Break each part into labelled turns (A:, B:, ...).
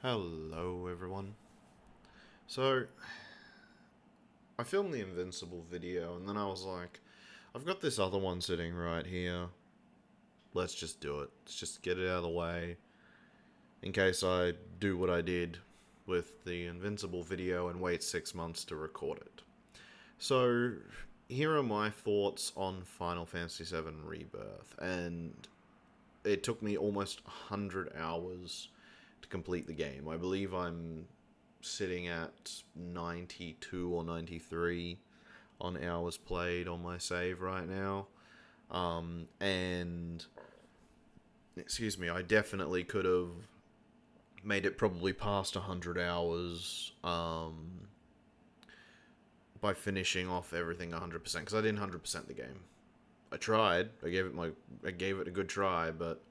A: Hello, everyone. So, I filmed the Invincible video, and then I was like, I've got this other one sitting right here. Let's just do it. Let's just get it out of the way, in case I do what I did with the Invincible video and wait 6 months to record it. So, here are my thoughts on Final Fantasy VII Rebirth, and it took me almost 100 hours to complete the game. I believe I'm sitting at 92 or 93 on hours played on my save right now. And excuse me, I definitely could have made it probably past 100 hours by finishing off everything 100% because I didn't 100% the game. I tried. I gave it a good try, but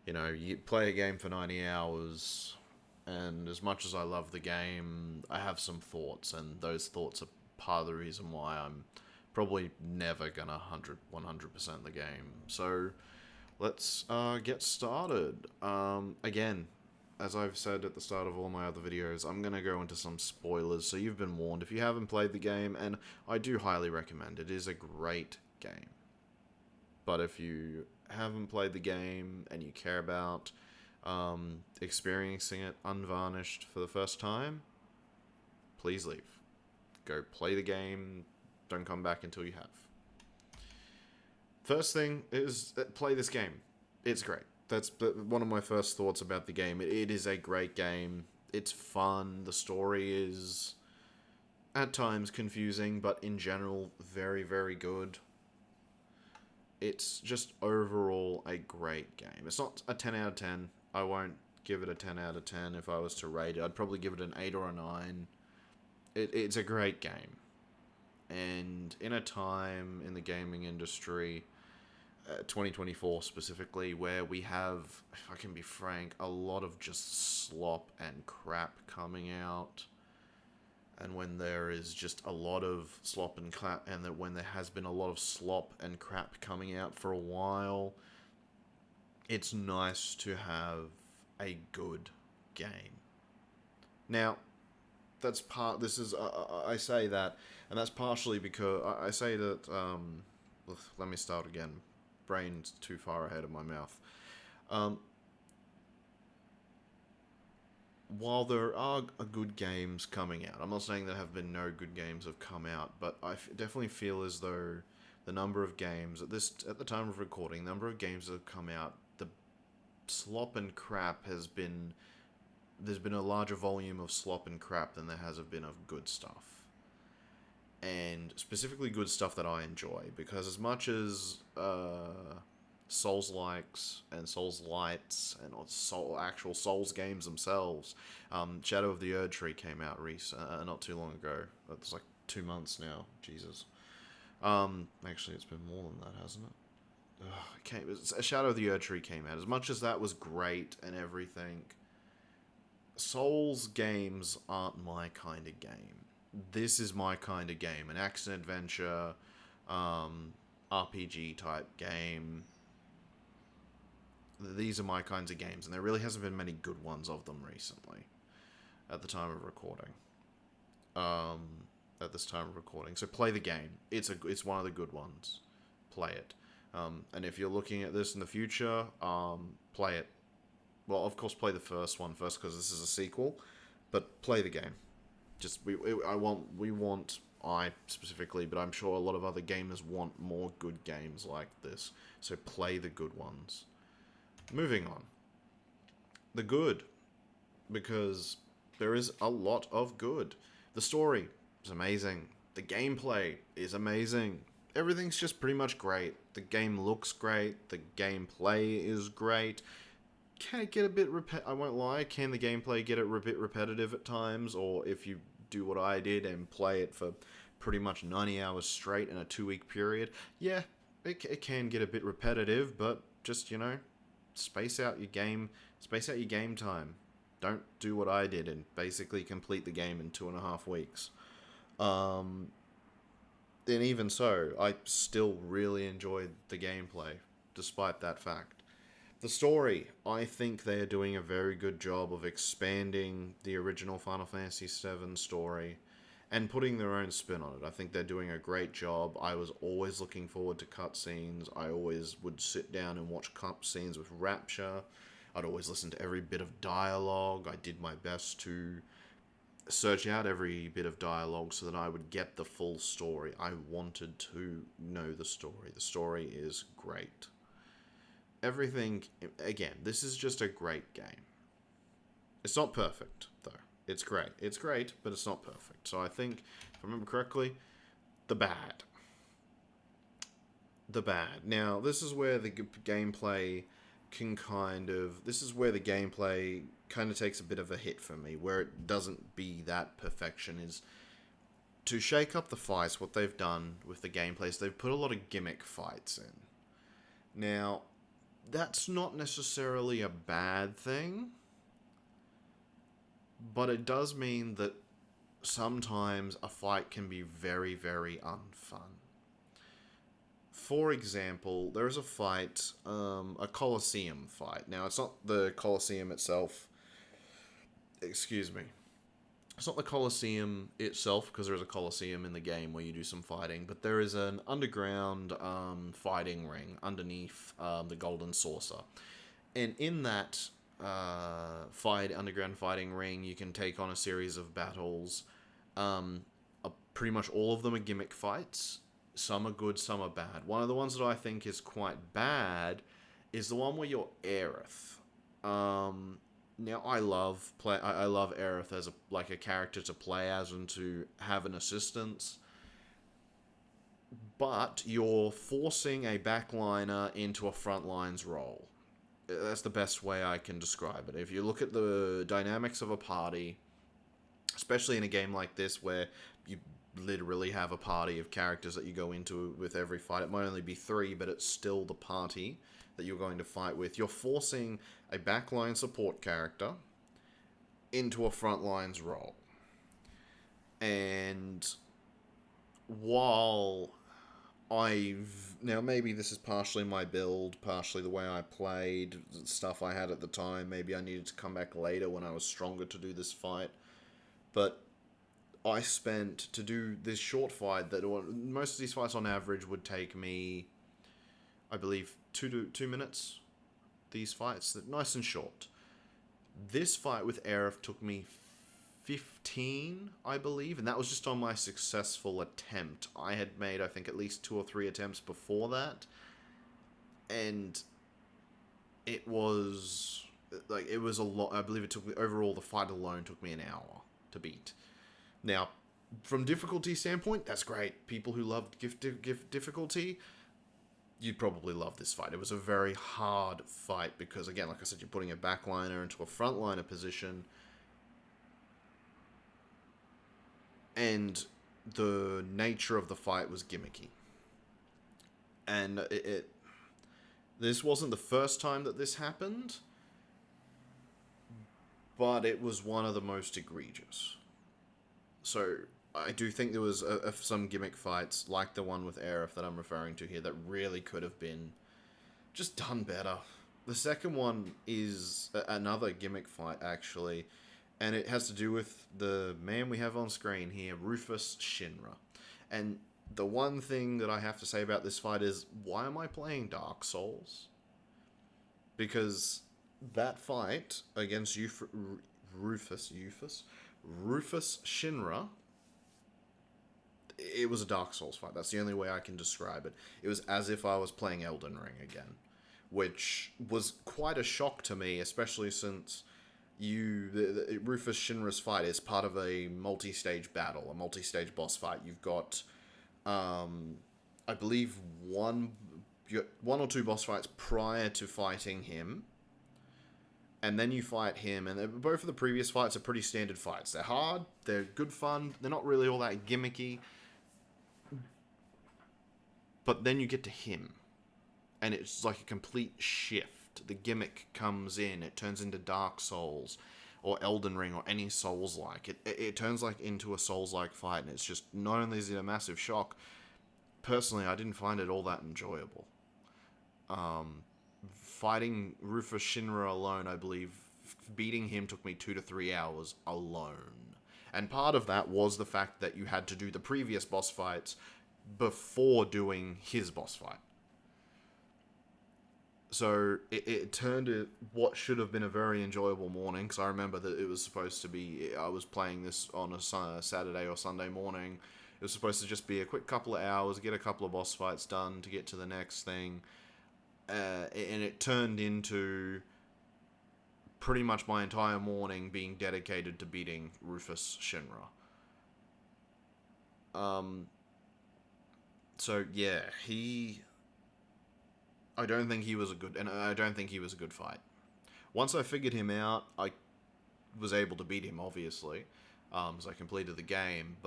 A: you play a game for 90 hours, and as much as I love the game, I have some thoughts, and those thoughts are part of the reason why I'm probably never gonna 100% the game. So let's get started. Again, as I've said at the start of all my other videos, I'm gonna go into some spoilers, so you've been warned if you haven't played the game, and I do highly recommend it. It is a great game. But if you haven't played the game and you care about experiencing it unvarnished for the first time, please leave. Go play the game. Don't come back until you have. First thing is play this game. It's great. That's one of my first thoughts about the game. It is a great game. It's fun. The story is at times confusing, but in general, very, very good. It's just overall a great game. It's not a 10 out of 10. I won't give it a 10 out of 10 if I was to rate it. I'd probably give it an 8 or a 9. It's a great game. And in a time in the gaming industry, 2024 specifically, where we have, if I can be frank, a lot of just slop and crap coming out, and when there is just a lot of slop and crap, and that when there has been a lot of slop and crap coming out for a while, it's nice to have a good game. Now, that's part. This is I say that, and that's partially because I say that. Let me start again. Brain's too far ahead of my mouth. Um, while there are good games coming out, I'm not saying there have been no good games have come out, but I definitely feel as though the number of games at the time of recording, the number of games that have come out, the slop and crap has been there's been a larger volume of slop and crap than there has been of good stuff. And specifically good stuff that I enjoy, because as much as Souls likes and Souls lights and actual Souls games themselves, Shadow of the Erd Tree came out not too long ago. It's like 2 months now. Jesus. Actually, it's been more than that, hasn't it? Shadow of the Erd Tree came out. As much as that was great and everything, Souls games aren't my kind of game. This is my kind of game. An action adventure, RPG type game. These are my kinds of games, and there really hasn't been many good ones of them recently at the time of recording. At this time of recording. So play the game. It's one of the good ones. Play it. And if you're looking at this in the future, play it. Well, of course, play the first one first because this is a sequel, but play the game. I specifically, but I'm sure a lot of other gamers want more good games like this. So play the good ones. Moving on. The good, because there is a lot of good. The story is amazing. The gameplay is amazing. Everything's just pretty much great. The game looks great. The gameplay is great. Can it get a bit I won't lie, can the gameplay get a bit repetitive at times, or if you do what I did and play it for pretty much 90 hours straight in a 2-week period, yeah, it can get a bit repetitive, but just, space out your game time. Don't do what I did and basically complete the game in 2.5 weeks. And even so, I still really enjoyed the gameplay, despite that fact. The story, I think they are doing a very good job of expanding the original Final Fantasy VII story and putting their own spin on it. I think they're doing a great job. I was always looking forward to cutscenes. I always would sit down and watch cutscenes with rapture. I'd always listen to every bit of dialogue. I did my best to search out every bit of dialogue so that I would get the full story. I wanted to know the story. The story is great. Everything, again, this is just a great game. It's not perfect, though. It's great. It's great, but it's not perfect. So I think, if I remember correctly, the bad. The bad. Now, this is where the gameplay can this is where the gameplay kind of takes a bit of a hit for me, where it doesn't be that perfection, is to shake up the fights. What they've done with the gameplay is they've put a lot of gimmick fights in. Now, that's not necessarily a bad thing, but it does mean that sometimes a fight can be very, very unfun. For example, there is a fight, a Colosseum fight. Now, it's not the Colosseum itself. Excuse me. It's not the Colosseum itself, because there is a Colosseum in the game where you do some fighting, but there is an underground fighting ring underneath the Golden Saucer. And in that underground fighting ring, you can take on a series of battles. Pretty much all of them are gimmick fights. Some are good, some are bad. One of the ones that I think is quite bad is the one where you're Aerith. Now, I love Aerith as a character to play as and to have an assistance, but you're forcing a backliner into a frontlines role. That's the best way I can describe it. If you look at the dynamics of a party, especially in a game like this where you literally have a party of characters that you go into with every fight. It might only be 3, but it's still the party that you're going to fight with. You're forcing a backline support character into a frontlines role. And while now maybe this is partially my build, partially the way I played, stuff I had at the time, maybe I needed to come back later when I was stronger to do this fight, but I spent, to do this short fight, that most of these fights on average would take me, I believe, 2 minutes. These fights, they're nice and short. This fight with Aerith took me 15, I believe, and that was just on my successful attempt. I had made, I think, at least 2 or 3 attempts before that, and it was a lot. I believe it took me, overall, the fight alone took me an hour to beat. Now, from difficulty standpoint, that's great. People who love difficulty, you'd probably love this fight. It was a very hard fight because, again, like I said, you're putting a backliner into a frontliner position, and the nature of the fight was gimmicky. And this wasn't the first time that this happened, but it was one of the most egregious. So I do think there was some gimmick fights, like the one with Aerith that I'm referring to here, that really could have been just done better. The second one is another gimmick fight, actually, and it has to do with the man we have on screen here, Rufus Shinra. And the one thing that I have to say about this fight is, why am I playing Dark Souls? Because that fight against Rufus Shinra, it was a Dark Souls fight. That's the only way I can describe it. It was as if I was playing Elden Ring again, which was quite a shock to me, especially since Rufus Shinra's fight is part of a multi-stage battle, a multi-stage boss fight. You've got, I believe, one or two boss fights prior to fighting him, and then you fight him, and both of the previous fights are pretty standard fights. They're hard, they're good fun, they're not really all that gimmicky, but then you get to him, and it's like a complete shift. The gimmick comes in, it turns into Dark Souls, or Elden Ring, or any Souls-like. It turns into a Souls-like fight, and it's just, not only is it a massive shock, personally, I didn't find it all that enjoyable. fighting Rufus Shinra alone, I believe beating him took me 2 to 3 hours alone. And part of that was the fact that you had to do the previous boss fights before doing his boss fight. So it turned what should have been a very enjoyable morning, because I remember that it was supposed to be, I was playing this on a Saturday or Sunday morning. It was supposed to just be a quick couple of hours, get a couple of boss fights done to get to the next thing. And it turned into pretty much my entire morning being dedicated to beating Rufus Shinra. So yeah, I don't think he was a good fight. Once I figured him out, I was able to beat him, obviously, as I completed the game,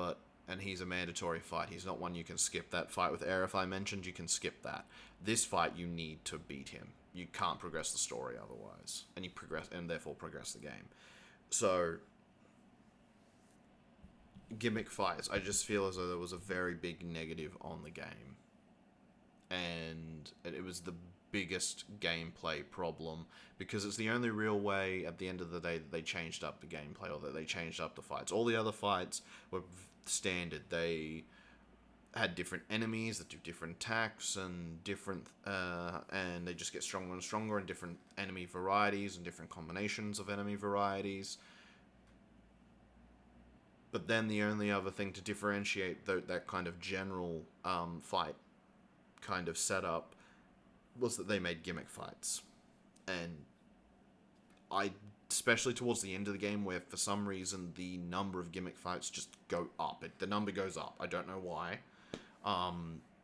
A: and he's a mandatory fight. He's not one you can skip. That fight with Aerith I mentioned, you can skip that. This fight, you need to beat him. You can't progress the story otherwise, and therefore progress the game. So, gimmick fights, I just feel as though there was a very big negative on the game. And it was the biggest gameplay problem, because it's the only real way at the end of the day that they changed up the gameplay, or that they changed up the fights. All the other fights were standard. They had different enemies that do different attacks and different and they just get stronger and stronger, and different enemy varieties and different combinations of enemy varieties. But then the only other thing to differentiate that kind of general fight kind of setup was that they made gimmick fights. And especially towards the end of the game, where for some reason the number of gimmick fights just go up. The number goes up. I don't know why.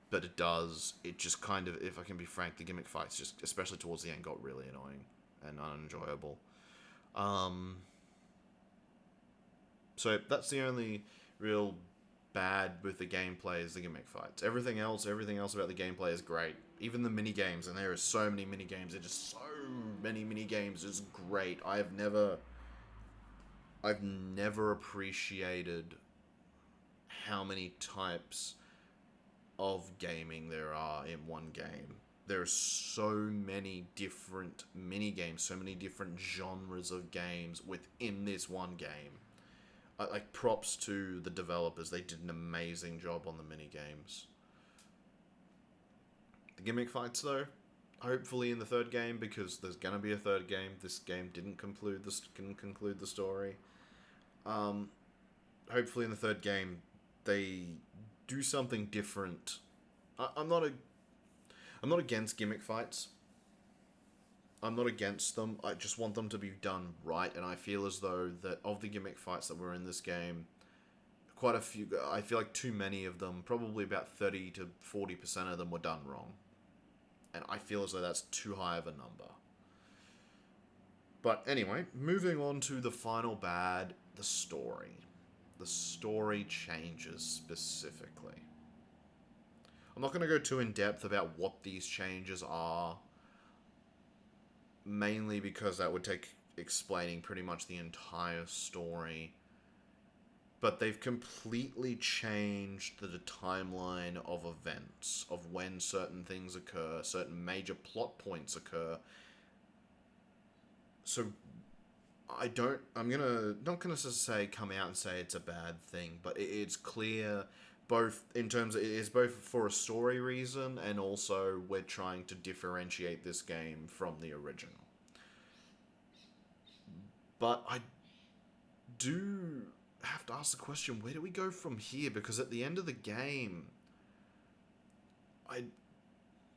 A: But it does. It just kind of, if I can be frank, the gimmick fights just, especially towards the end, got really annoying and unenjoyable. So that's the only real bad with the gameplay, is the gimmick fights. Everything else about the gameplay is great. Even the mini games, and there are so many mini games. There's just so many mini games. It's great. I've never appreciated how many types of gaming there are in one game. There are so many different mini games, so many different genres of games within this one game. Like, props to the developers. They did an amazing job on the mini games. The gimmick fights, though, hopefully in the third game, because there's gonna be a third game. This game didn't conclude the story. Hopefully in the third game they do something different. I'm not against gimmick fights. I'm not against them. I just want them to be done right, and I feel as though that of the gimmick fights that were in this game, quite a few, I feel like too many of them, probably about 30 to 40% of them were done wrong. And I feel as though that's too high of a number. But anyway, moving on to the final bad, the story. The story changes specifically. I'm not going to go too in depth about what these changes are, mainly because that would take explaining pretty much the entire story. But they've completely changed the timeline of events, of when certain things occur, certain major plot points occur. So I'm not gonna say come out and say it's a bad thing, but it's clear, both in terms of, it is both for a story reason, and also we're trying to differentiate this game from the original. But I do have to ask the question, where do we go from here? Because at the end of the game, I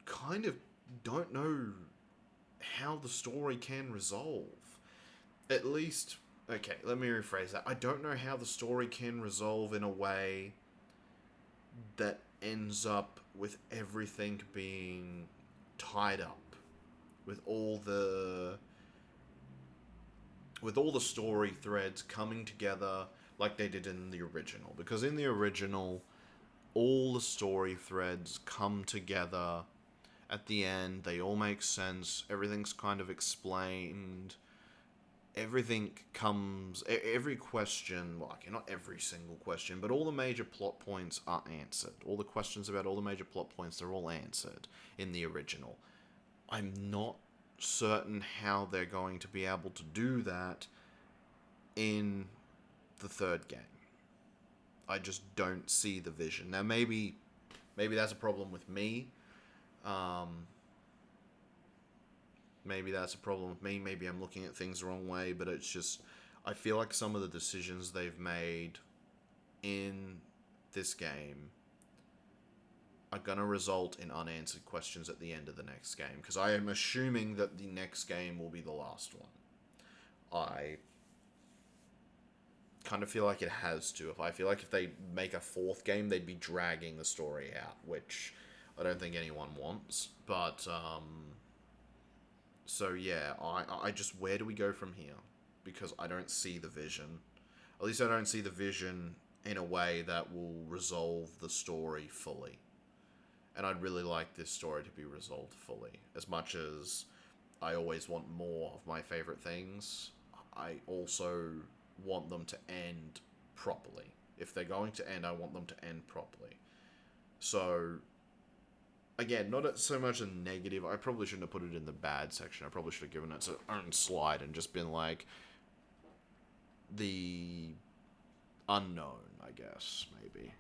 A: kind of don't know how the story can resolve. At least, okay, let me rephrase that. I don't know how the story can resolve in a way that ends up with everything being tied up, with all the story threads coming together like they did in the original. Because in the original, all the story threads come together at the end. They all make sense. Everything's kind of explained. Every question, well, okay, not every single question, but all the major plot points are answered. All the questions about all the major plot points, they're all answered in the original. I'm not certain how they're going to be able to do that in the third game. I just don't see the vision. Now, maybe that's a problem with me. Maybe that's a problem with me. Maybe I'm looking at things the wrong way, but it's just, I feel like some of the decisions they've made in this game are going to result in unanswered questions at the end of the next game, because I am assuming that the next game will be the last one. I kind of feel like it has to. I feel like if they make a fourth game, they'd be dragging the story out, which I don't think anyone wants. But, so yeah, I just, where do we go from here? Because I don't see the vision. At least I don't see the vision in a way that will resolve the story fully. And I'd really like this story to be resolved fully. As much as I always want more of my favorite things, I also want them to end properly. If they're going to end, I want them to end properly. So, again, not so much a negative. I probably shouldn't have put it in the bad section. I probably should have given it its own slide and just been like, the unknown, I guess, maybe.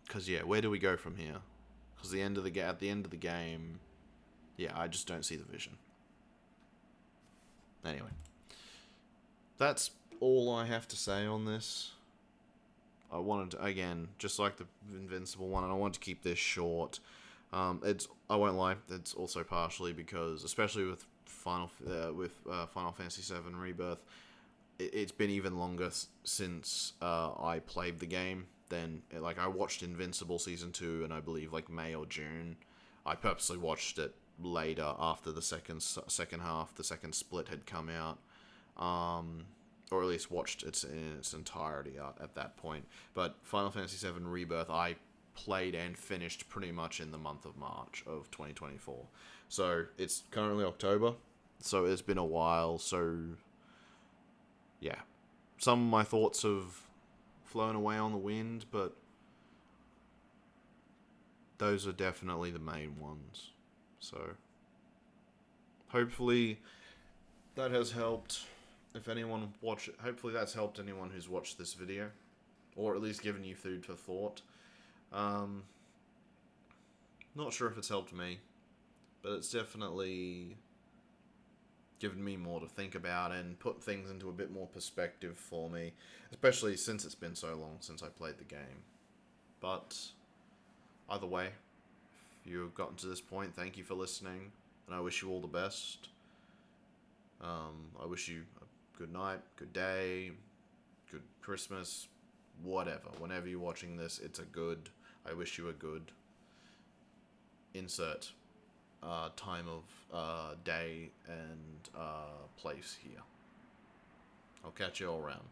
A: Because, yeah, where do we go from here? Because at the end of the game, yeah, I just don't see the vision. Anyway, that's all I have to say on this. I wanted to, again, just like the Invincible one, and I wanted to keep this short. I won't lie, it's also partially because, especially with Final Fantasy VII Rebirth, it's been even longer since I played the game. Then, like, I watched Invincible Season 2 in, I believe, like, May or June. I purposely watched it later, after the second half, the second split had come out. Or at least watched it in its entirety at that point. But Final Fantasy VII Rebirth, I played and finished pretty much in the month of March of 2024. So, it's currently October, so it's been a while, so, yeah. Some of my thoughts have flown away on the wind, but those are definitely the main ones. So, hopefully that has helped. If anyone hopefully that's helped anyone who's watched this video, or at least given you food for thought. Not sure if it's helped me, but it's definitely given me more to think about and put things into a bit more perspective for me, especially since it's been so long since I played the game. But either way, if you've gotten to this point, thank you for listening, and I wish you all the best. I wish you a good night, good day, good Christmas, whatever. Whenever you're watching this, I wish you a good insert time of day and place here. I'll catch you all around.